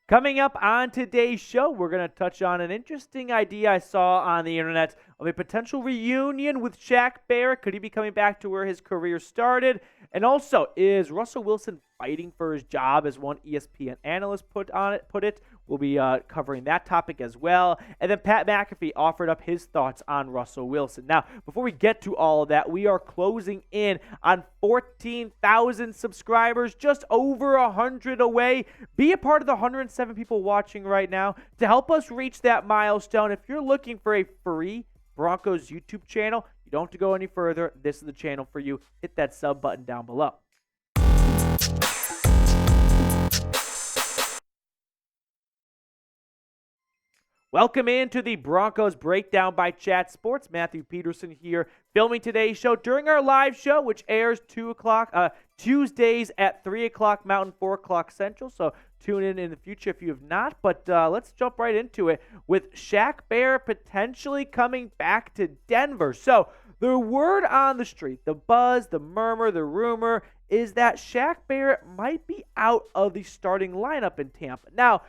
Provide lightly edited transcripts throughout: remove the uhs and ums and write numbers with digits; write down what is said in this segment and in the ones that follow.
Coming up on today's show, we're going to touch on an interesting idea I saw on the internet of a potential reunion with Shaq Barrett. Could he be coming back to where his career started? And also, is Russell Wilson fighting for his job, as one ESPN analyst put it? We'll be covering that topic as well. And then Pat McAfee offered up his thoughts on Russell Wilson. Now, before we get to all of that, we are closing in on 14,000 subscribers, just over 100 away. Be a part of the 107 people watching right now to help us reach that milestone. If you're looking for a free Broncos YouTube channel, you don't have to go any further. This is the channel for you. Hit that sub button down below. Welcome into the Broncos Breakdown by Chat Sports. Matthew Peterson here, filming today's show during our live show, which airs Tuesdays at 3 o'clock Mountain, 4 o'clock Central. So tune in the future if you have not. But let's jump right into it with Shaq Barrett potentially coming back to Denver. So the word on the street, the buzz, the murmur, the rumor is that Shaq Barrett might be out of the starting lineup in Tampa. Now,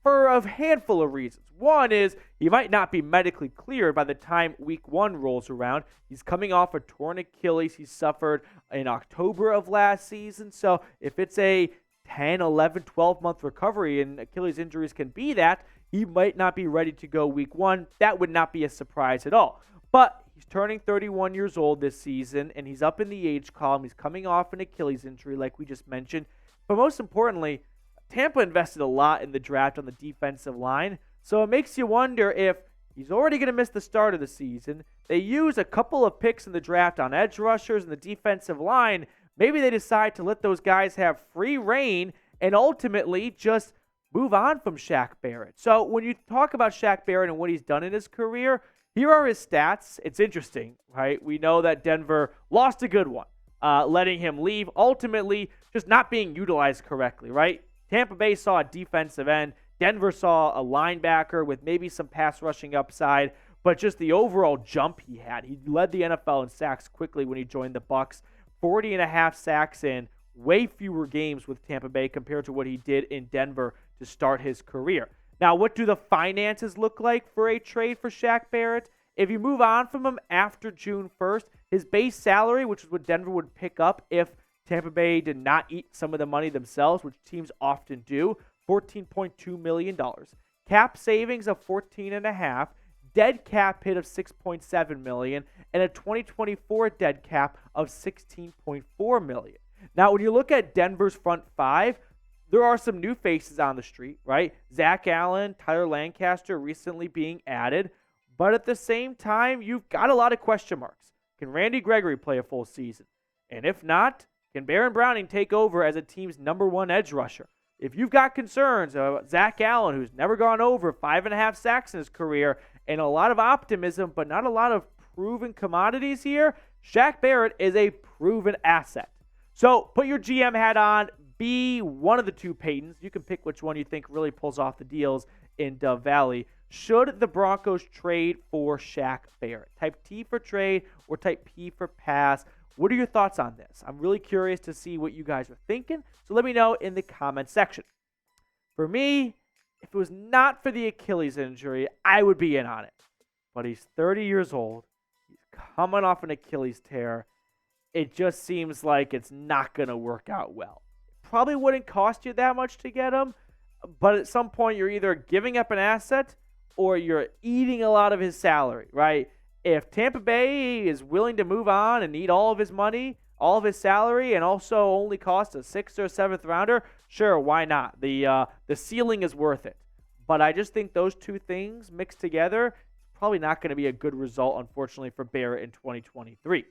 for a handful of reasons. One is he might not be medically cleared by the time week 1 rolls around. He's coming off a torn Achilles he suffered in October of last season. So if it's a 10, 11, 12-month recovery, and Achilles injuries can be that, he might not be ready to go week 1. That would not be a surprise at all. But he's turning 31 years old this season, and he's up in the age column. He's coming off an Achilles injury like we just mentioned. But most importantly, Tampa invested a lot in the draft on the defensive line, so it makes you wonder if he's already going to miss the start of the season. They use a couple of picks in the draft on edge rushers and the defensive line. Maybe they decide to let those guys have free reign and ultimately just move on from Shaq Barrett. So when you talk about Shaq Barrett and what he's done in his career, here are his stats. It's interesting, right? We know that Denver lost a good one, letting him leave, ultimately just not being utilized correctly, right? Tampa Bay saw a defensive end. Denver saw a linebacker with maybe some pass rushing upside, but just the overall jump he had. He led the NFL in sacks quickly when he joined the Bucs. 40.5 sacks in way fewer games with Tampa Bay compared to what he did in Denver to start his career. Now, what do the finances look like for a trade for Shaq Barrett? If you move on from him after June 1st, his base salary, which is what Denver would pick up if Tampa Bay did not eat some of the money themselves, which teams often do, $14.2 million. Cap savings of $14.5 million, dead cap hit of $6.7 million, and a 2024 dead cap of $16.4 million. Now, when you look at Denver's front five, there are some new faces on the street, right? Zach Allen, Tyler Lancaster recently being added, but at the same time, you've got a lot of question marks. Can Randy Gregory play a full season? And if not, can Baron Browning take over as a team's number 1 edge rusher? If you've got concerns about Zach Allen, who's never gone over 5.5 sacks in his career, and a lot of optimism, but not a lot of proven commodities here, Shaq Barrett is a proven asset. So put your GM hat on, be one of the two Patons. You can pick which one you think really pulls off the deals in Dove Valley. Should the Broncos trade for Shaq Barrett? Type T for trade or type P for pass. What are your thoughts on this? I'm really curious to see what you guys are thinking, so let me know in the comment section. For me, if it was not for the Achilles injury, I would be in on it. But he's 30 years old. He's coming off an Achilles tear. It just seems like it's not going to work out well. It probably wouldn't cost you that much to get him, but at some point you're either giving up an asset or you're eating a lot of his salary, right? If Tampa Bay is willing to move on and eat all of his money, all of his salary, and also only cost a 6th or 7th rounder, sure, why not? The ceiling is worth it. But I just think those two things mixed together, probably not going to be a good result, unfortunately, for Barrett in 2023.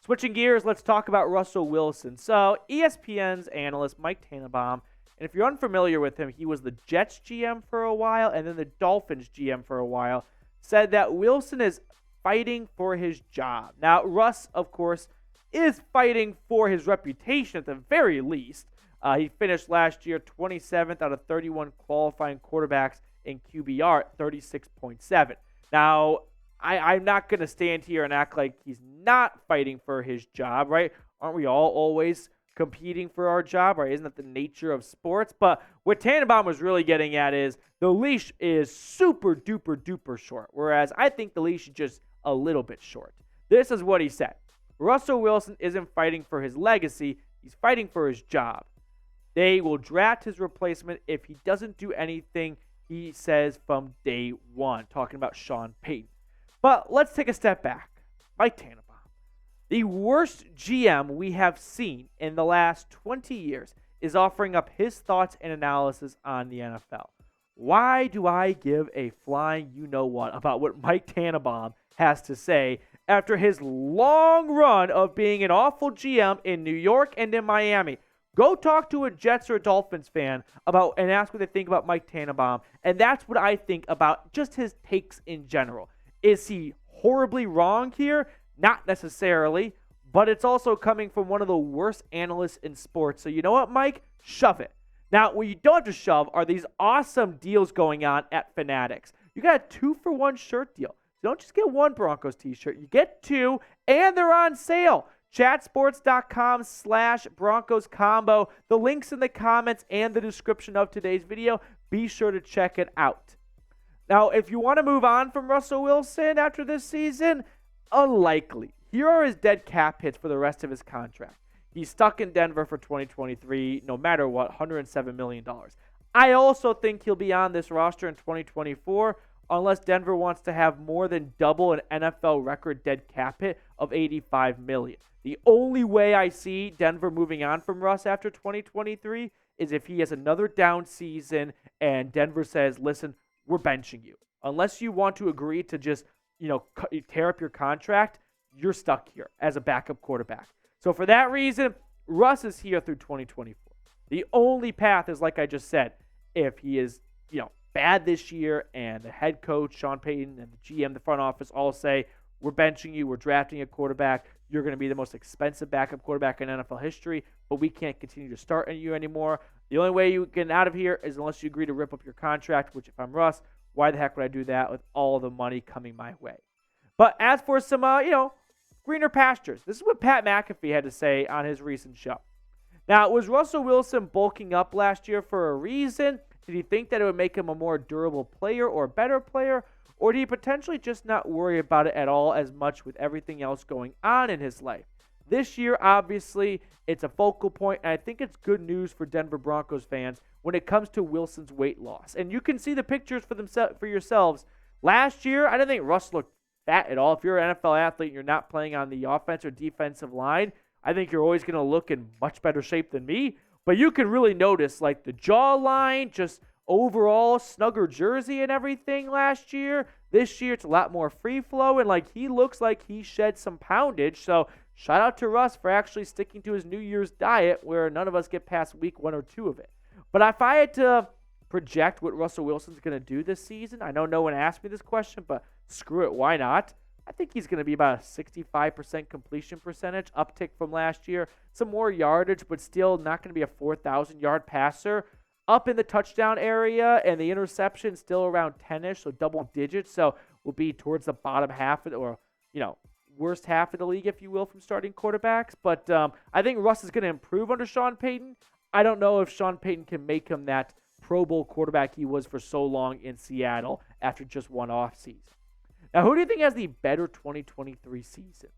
Switching gears, let's talk about Russell Wilson. So ESPN's analyst, Mike Tannenbaum, and if you're unfamiliar with him, he was the Jets GM for a while and then the Dolphins GM for a while, said that Wilson is fighting for his job. Now, Russ, of course, is fighting for his reputation at the very least. He finished last year 27th out of 31 qualifying quarterbacks in QBR at 36.7. Now, I'm not going to stand here and act like he's not fighting for his job, right? Aren't we all always competing for our job, right? Isn't that the nature of sports? But what Tannenbaum was really getting at is the leash is super duper duper short, whereas I think the leash is just a little bit short. This is what he said. Russell Wilson isn't fighting for his legacy. He's fighting for his job. They will draft his replacement if he doesn't do anything he says from day one, talking about Sean Payton. But let's take a step back. Mike Tannenbaum, the worst GM we have seen in the last 20 years, is offering up his thoughts and analysis on the NFL. Why do I give a flying you-know-what about what Mike Tannenbaum has to say after his long run of being an awful GM in New York and in Miami? Go talk to a Jets or a Dolphins fan about and ask what they think about Mike Tannenbaum. And that's what I think about just his takes in general. Is he horribly wrong here? Not necessarily, but it's also coming from one of the worst analysts in sports. So you know what, Mike? Shove it. Now, what you don't have to shove are these awesome deals going on at Fanatics. You got a 2-for-1 shirt deal. So don't just get one Broncos t-shirt. You get two, and they're on sale. Chatsports.com/Broncos combo. The link's in the comments and the description of today's video. Be sure to check it out. Now, if you want to move on from Russell Wilson after this season, unlikely. Here are his dead cap hits for the rest of his contract. He's stuck in Denver for 2023, no matter what, $107 million. I also think he'll be on this roster in 2024 unless Denver wants to have more than double an NFL record dead cap hit of $85 million. The only way I see Denver moving on from Russ after 2023 is if he has another down season and Denver says, listen, we're benching you. Unless you want to agree to just, tear up your contract, you're stuck here as a backup quarterback. So for that reason, Russ is here through 2024. The only path is, like I just said, if he is, bad this year and the head coach, Sean Payton, and the GM, the front office all say, we're benching you, we're drafting a quarterback, you're going to be the most expensive backup quarterback in NFL history, but we can't continue to start you anymore. The only way you get out of here is unless you agree to rip up your contract, which if I'm Russ, why the heck would I do that with all the money coming my way? But as for some, greener pastures, this is what Pat McAfee had to say on his recent show. Now, was Russell Wilson bulking up last year for a reason? Did he think that it would make him a more durable player or a better player? Or did he potentially just not worry about it at all as much with everything else going on in his life? This year, obviously, it's a focal point, and I think it's good news for Denver Broncos fans when it comes to Wilson's weight loss. And you can see the pictures for yourselves. Last year, I didn't think Russ looked fat at all. If you're an NFL athlete and you're not playing on the offense or defensive line, I think you're always going to look in much better shape than me. But you can really notice, like, the jawline, just overall snugger jersey and everything last year. This year, it's a lot more free flow, and, he looks like he shed some poundage. So shout out to Russ for actually sticking to his New Year's diet where none of us get past week 1 or 2 of it. But if I had to project what Russell Wilson's going to do this season, I know no one asked me this question, but screw it, why not? I think he's going to be about a 65% completion percentage, uptick from last year. Some more yardage, but still not going to be a 4,000-yard passer. Up in the touchdown area, and the interception still around 10-ish, so double digits. So will be towards the bottom half, worst half of the league, if you will, from starting quarterbacks. But I think Russ is going to improve under Sean Payton. I don't know if Sean Payton can make him that Pro Bowl quarterback he was for so long in Seattle after just one offseason. Now, who do you think has the better 2023 season?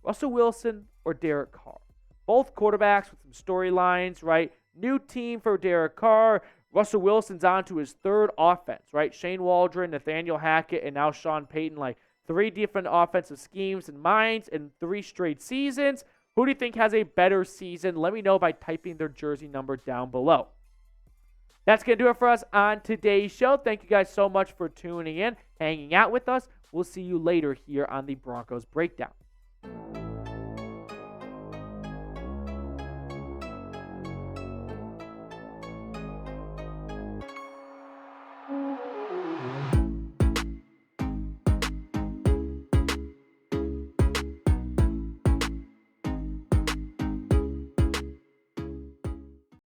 Russell Wilson or Derek Carr? Both quarterbacks with some storylines, right? New team for Derek Carr. Russell Wilson's on to his third offense, right? Shane Waldron, Nathaniel Hackett, and now Sean Payton, 3 different offensive schemes and minds in 3 straight seasons. Who do you think has a better season? Let me know by typing their jersey number down below. That's going to do it for us on today's show. Thank you guys so much for tuning in, hanging out with us. We'll see you later here on the Broncos Breakdown.